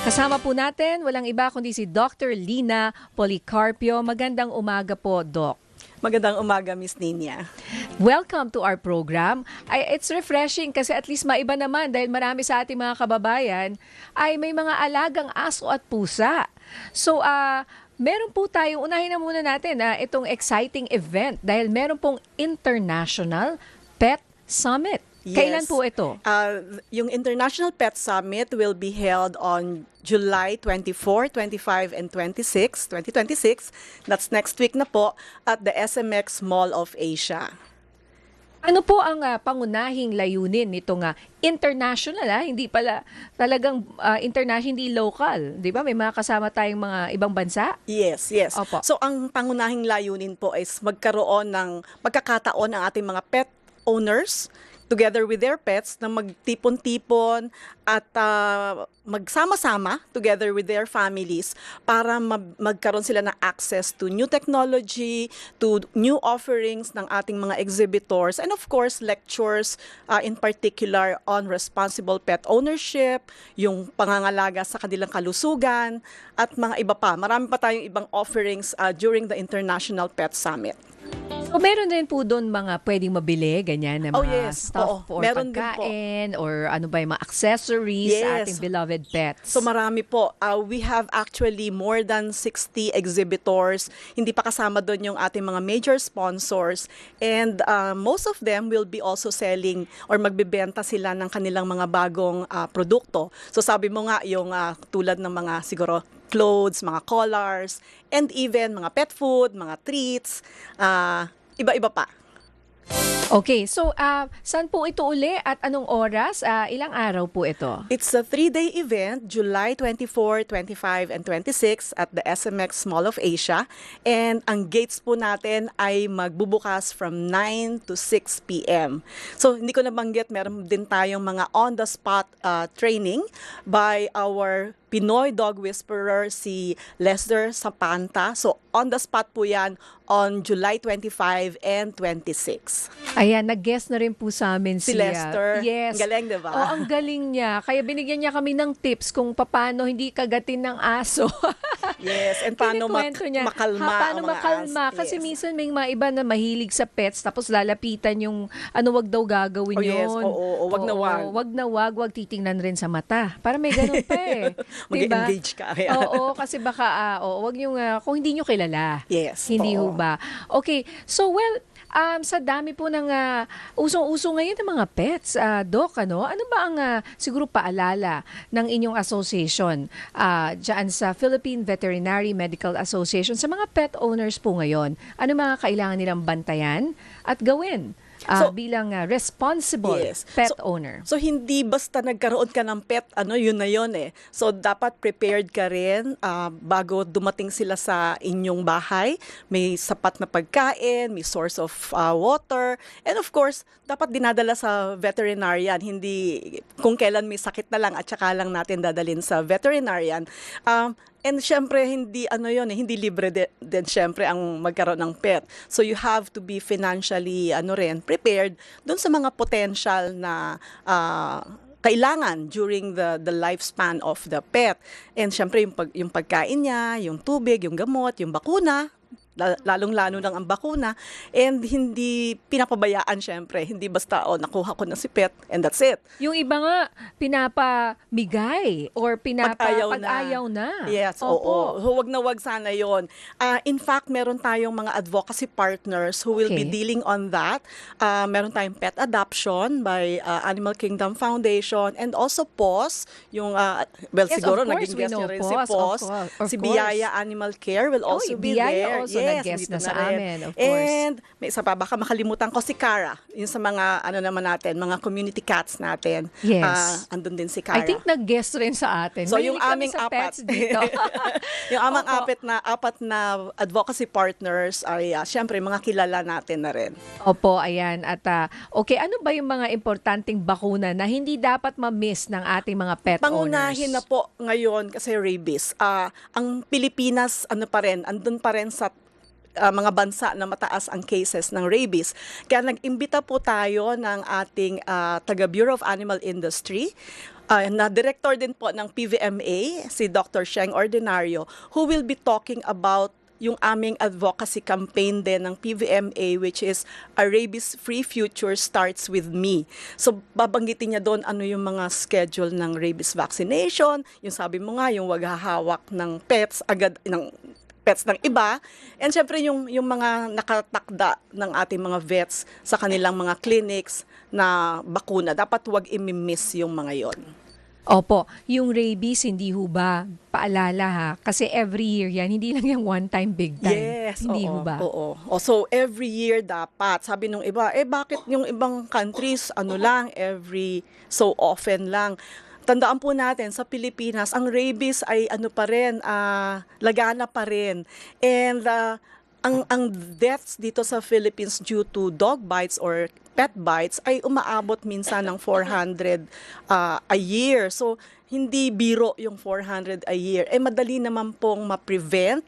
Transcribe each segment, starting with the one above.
Kasama po natin, walang iba kundi si Dr. Lina Policarpio. Magandang umaga po, Doc. Magandang umaga, Miss Ninia. Welcome to our program. It's refreshing kasi at least maiba naman dahil marami sa ating mga kababayan ay may mga alagang aso at pusa. So, meron po tayong, unahin na muna natin itong exciting event dahil meron pong International Pet Summit. Kailan po ito? Yung International Pet Summit will be held on July 24, 25, and 26, 2026. That's next week na po at the SMX Mall of Asia. Ano po ang pangunahing layunin nitong international, hindi pala talagang international, hindi local, 'di ba? May mga kasama tayong mga ibang bansa? Yes. Opo. So ang pangunahing layunin po is magkaroon ng pagkakataon ng ating mga pet owners together with their pets na magtipon-tipon at magsama-sama together with their families para magkaroon sila ng access to new technology, to new offerings ng ating mga exhibitors, and of course, lectures in particular on responsible pet ownership, yung pangangalaga sa kanilang kalusugan, at mga iba pa. Marami pa tayong ibang offerings during the International Pet Summit. So, meron din po doon mga pwedeng mabili, ganyan, na mga stuff or meron pagkain or ano ba yung mga accessories sa ating beloved pets. So marami po. We have actually more than 60 exhibitors. Hindi pa kasama doon yung ating mga major sponsors. And most of them will be also selling or magbibenta sila ng kanilang mga bagong produkto. So sabi mo nga, yung tulad ng mga siguro clothes, mga collars, and even mga pet food, mga treats, iba-iba pa. Okay, so saan po ito uli at anong oras? Ilang araw po ito? It's a 3-day event, July 24, 25, and 26 at the SMX Mall of Asia. And ang gates po natin ay magbubukas from 9 to 6 p.m. So hindi ko nabanggit, meron din tayong mga on-the-spot training by our Pinoy dog whisperer, si Lester Sapanta. So on the spot po yan on July 25 and 26. Ayan, nag-guest na rin po sa amin Si Lester. Yes. Galing, di ba? Oh, ang galing niya. Kaya binigyan niya kami ng tips kung paano hindi kagatin ng aso. Yes, and paano Kinikwento niya, makalma paano ang mga makalma. aso. Kasi Yes. minsan may mga iba na mahilig sa pets tapos lalapitan yung wag daw gagawin Oh, yes. yun. Oo, wag na wag. Wag titingnan rin sa mata. Para may ganun pa eh. Diba? Mag-engage ka. Oo, kasi baka, wag yung, kung hindi nyo kilala. Yes. Hindi ho oo. ba? Okay, so sa dami po ng usong-uso ngayon ng mga pets, Doc, ano ba ang siguro paalala ng inyong association dyan sa Philippine Veterinary Medical Association sa mga pet owners po ngayon? Ano mga kailangan nilang bantayan at gawin bilang responsible pet owner? So hindi basta nagkaroon ka ng pet, yun na yun eh. So dapat prepared ka rin bago dumating sila sa inyong bahay. May sapat na pagkain, may source of water, and of course, dapat dinadala sa veterinarian. Hindi kung kailan may sakit na lang at saka lang natin dadalhin sa veterinarian. And syempre hindi libre din syempre ang magkaroon ng pet. So you have to be financially prepared doon sa mga potential na kailangan during the lifespan of the pet. And syempre yung pagkain niya, yung tubig, yung gamot, yung bakuna, lalong-lalo lang ang bakuna, and hindi pinapabayaan syempre. Hindi basta, nakuha ko na si pet and that's it. Yung iba nga, pinapamigay or pag-ayaw na. Yes, oo. Huwag na wag sana yon. In fact, meron tayong mga advocacy partners who will be dealing on that. Meron tayong pet adoption by Animal Kingdom Foundation and also PAWS, yung, siguro naging guest niya rin si PAWS. Si Biyaya Animal Care will also be there. Also nag-guest na sa amin, of course. And may isa pa, baka makalimutan ko si Cara, yung sa mga naman natin, mga community cats natin. Yes. Andun din si Cara. I think nag-guest rin sa atin. So Mahilig yung kami aming sa apat, pets dito. yung aming apat na advocacy partners ay syempre mga kilala natin na rin. Opo, ayan. At okay, ano ba yung mga importanteng bakuna na hindi dapat ma-miss ng ating mga pet Pangunahin owners? na po ngayon kasi rabies. Ang Pilipinas andun pa rin sa mga bansa na mataas ang cases ng rabies. Kaya nag-imbita po tayo ng ating taga Bureau of Animal Industry Na director din po ng PVMA, si Dr. Sheng Ordinario, who will be talking about yung aming advocacy campaign din ng PVMA, which is A Rabies-Free Future Starts With Me. So babanggitin niya doon ano yung mga schedule ng rabies vaccination, yung sabi mo nga, yung wag hahawak ng pets agad ng pets ng iba, and syempre yung mga nakatakda ng ating mga vets sa kanilang mga clinics na bakuna. Dapat wag i-miss yung mga yon. Opo, yung rabies, hindi ho ba? Paalala ha, kasi every year yan, hindi lang yung one time, big time. Yes, Hindi ho oo, ba? oo. So every year dapat, sabi nung iba, bakit yung ibang countries, lang, every so often lang. Tandaan po natin, sa Pilipinas, ang rabies ay pa rin, lagana pa rin. And ang deaths dito sa Philippines due to dog bites or pet bites ay umaabot minsan ng 400 a year. So, hindi biro yung 400 a year. Madali naman pong ma-prevent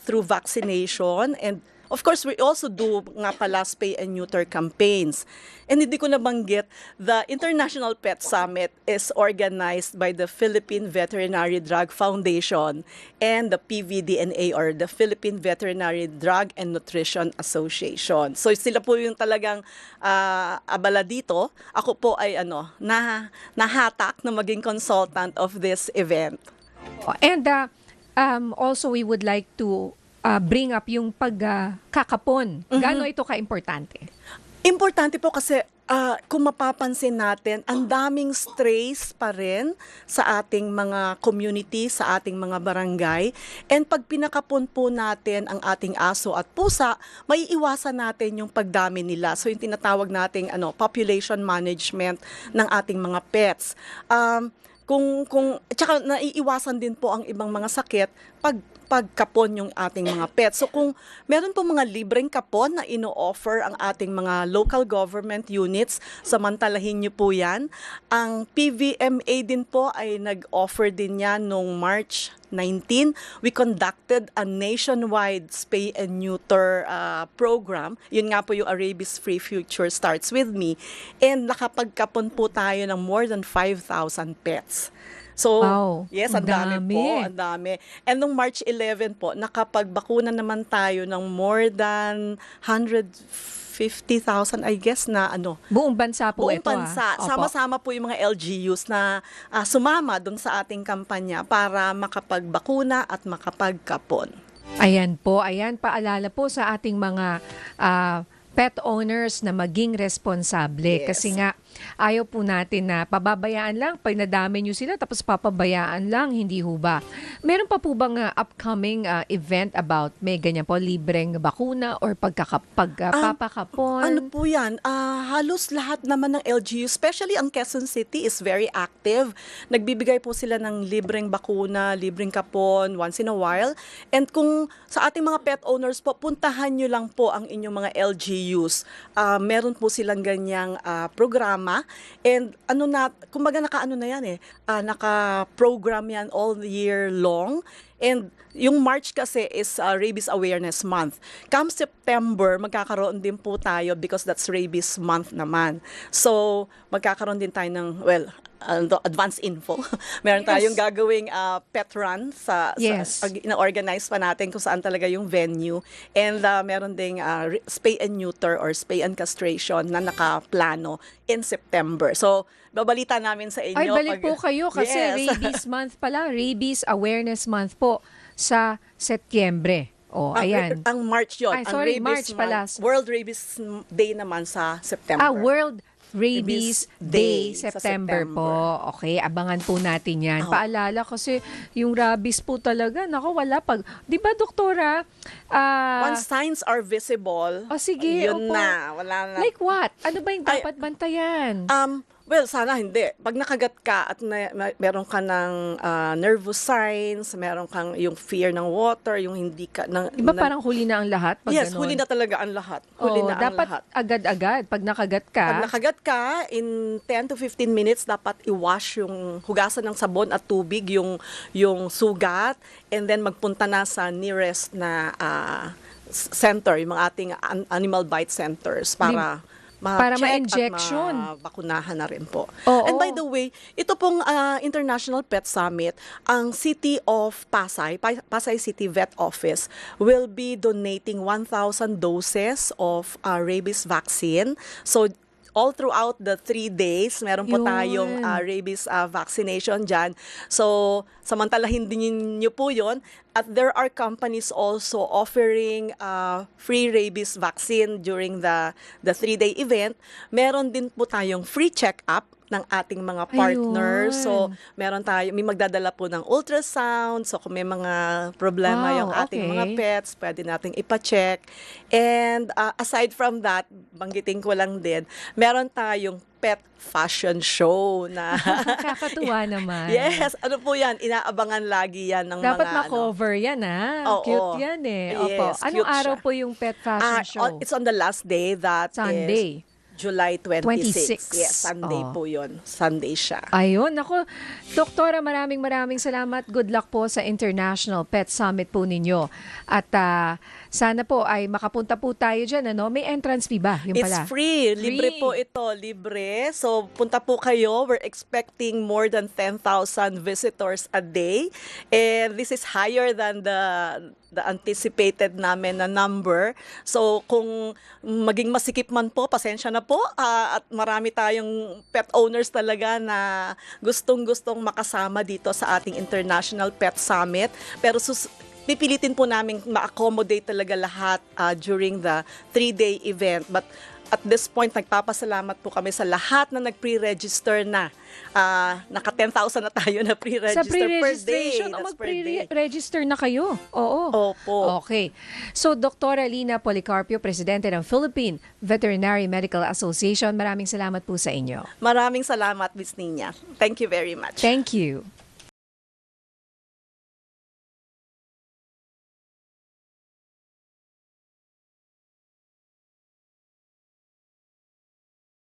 through vaccination. And of course, we also do nga pala spay and neuter campaigns. And hindi ko nabanggit, the International Pet Summit is organized by the Philippine Veterinary Drug Foundation and the PVDNA or the Philippine Veterinary Drug and Nutrition Association. So sila po yung talagang abala dito. Ako po ay nahatak na maging consultant of this event. And also, we would like to bring up yung pagkakapon. Gaano ito ka-importante? Importante po kasi kung mapapansin natin, ang daming strays pa rin sa ating mga community, sa ating mga barangay. And pag pinakapon po natin ang ating aso at pusa, may iwasan natin yung pagdami nila. So yung tinatawag nating population management ng ating mga pets. Tsaka naiiwasan din po ang ibang mga sakit pagkapon yung ating mga pets. So kung meron po mga libreng kapon na ino-offer ang ating mga local government units, samantalahin niyo po yan. Ang PVMA din po ay nag-offer din yan noong March 19. We conducted a nationwide spay and neuter program. Yun nga po yung A Rabies-Free Future Starts With Me. And nakapagkapon po tayo ng more than 5,000 pets. So, wow, yes, ang dami po, ang dami. And nung March 11 po, nakapagbakuna naman tayo ng more than 150,000, I guess, na Buong bansa po buong ito. bansa. Opo. Sama-sama po yung mga LGUs na sumama dun sa ating kampanya para makapagbakuna at makapagkapon. Ayan po, paalala po sa ating mga pet owners na maging responsable. Yes. Kasi nga, ayaw po natin na pababayaan lang, pag nadami nyo sila, tapos papabayaan lang, hindi ho ba? Meron pa po bang upcoming event about may ganyan po, libreng bakuna or papakapon? Ano po yan? Halos lahat naman ng LGU, especially ang Quezon City is very active. Nagbibigay po sila ng libreng bakuna, libreng kapon once in a while. And kung sa ating mga pet owners po, puntahan nyo lang po ang inyong mga LGUs. Meron po silang ganyang programa. And kumbaga naka-ano na yan naka-program yan all year long. And yung March kasi is Rabies Awareness Month. Come September, magkakaroon din po tayo because that's Rabies Month naman. So, magkakaroon din tayo ng, advance info. Meron tayong gagawing pet run na-organize pa natin kung saan talaga yung venue. And meron ding spay and neuter or spay and castration na nakaplano in September. So, babalita namin sa inyo. Ay, balik po kayo kasi Yes. Rabies Month pala, Rabies Awareness Month po sa Setyembre. Ayan. Ang March yun. Ay, Ang sorry, Rabies March pala. Month. World Rabies Day naman sa September. World Rabies Day, sa September po. Okay, abangan po natin yan. Oh. Paalala kasi yung rabies po talaga, wala pag, di ba doktora? Once signs are visible, sige, yun opo. wala na. Like what? Ano ba yung dapat bantayan? Well, sana hindi. Pag nakagat ka at meron ka ng nervous signs, meron kang yung fear ng water, yung hindi ka... Di ba parang huli na ang lahat? Pag yes, ganon? huli na talaga ang lahat. Huli na ang dapat lahat. agad-agad. Pag nakagat ka, Pag nakagat ka, in 10 to 15 minutes, dapat i-wash hugasan ng sabon at tubig yung sugat, and then magpunta na sa nearest na center, yung mga ating animal bite centers para Para ma-check ma-injection. at mabakunahan na rin po. Oo. And by the way, ito pong International Pet Summit, ang City of Pasay, Pasay City Vet Office will be donating 1,000 doses of rabies vaccine. So all throughout the 3 days, meron po Yun. tayong rabies vaccination dyan. So, samantalahin din nyo po yun. At there are companies also offering free rabies vaccine during the 3-day event. Meron din po tayong free check-up ng ating mga partners. Ayun. So, may magdadala po ng ultrasound. So, kung may mga problema Wow, yung ating okay. mga pets, pwede nating ipa-check. And aside from that, banggitin ko lang din, meron tayong pet fashion show na Kakatuwa naman. yes, ano po yan, inaabangan lagi yan ng Dapat mga ma-cover yan, ha? Oo. Cute yan eh. Opo. Yes, Anong cute araw siya. po yung pet fashion show? It's on the last day, that Sunday. is July 26. 26. Yes, Sunday Oh. po yun. Sunday siya. Ayun, ako, Doktora, maraming salamat. Good luck po sa International Pet Summit po ninyo. At sana po ay makapunta po tayo dyan, ano? May entrance fee ba? Yung It's pala. free. Libre Free. po ito. Libre. So, punta po kayo. We're expecting more than 10,000 visitors a day. And this is higher than the anticipated namin na number. So, kung maging masikip man po, pasensya na po. At marami tayong pet owners talaga na gustong-gustong makasama dito sa ating International Pet Summit. Pero pipilitin po namin ma-accommodate talaga lahat during the 3-day event. But at this point, nagpapasalamat po kami sa lahat na nag-pre-register na. Naka 10,000 na tayo na pre-register Sa per day. pre-registration, That's per day. mag-pre-register na kayo. Oo. Opo. Okay. So, Dr. Lina Policarpio, Presidente ng Philippine Veterinary Medical Association, maraming salamat po sa inyo. Maraming salamat, Miss Nina. Thank you very much. Thank you.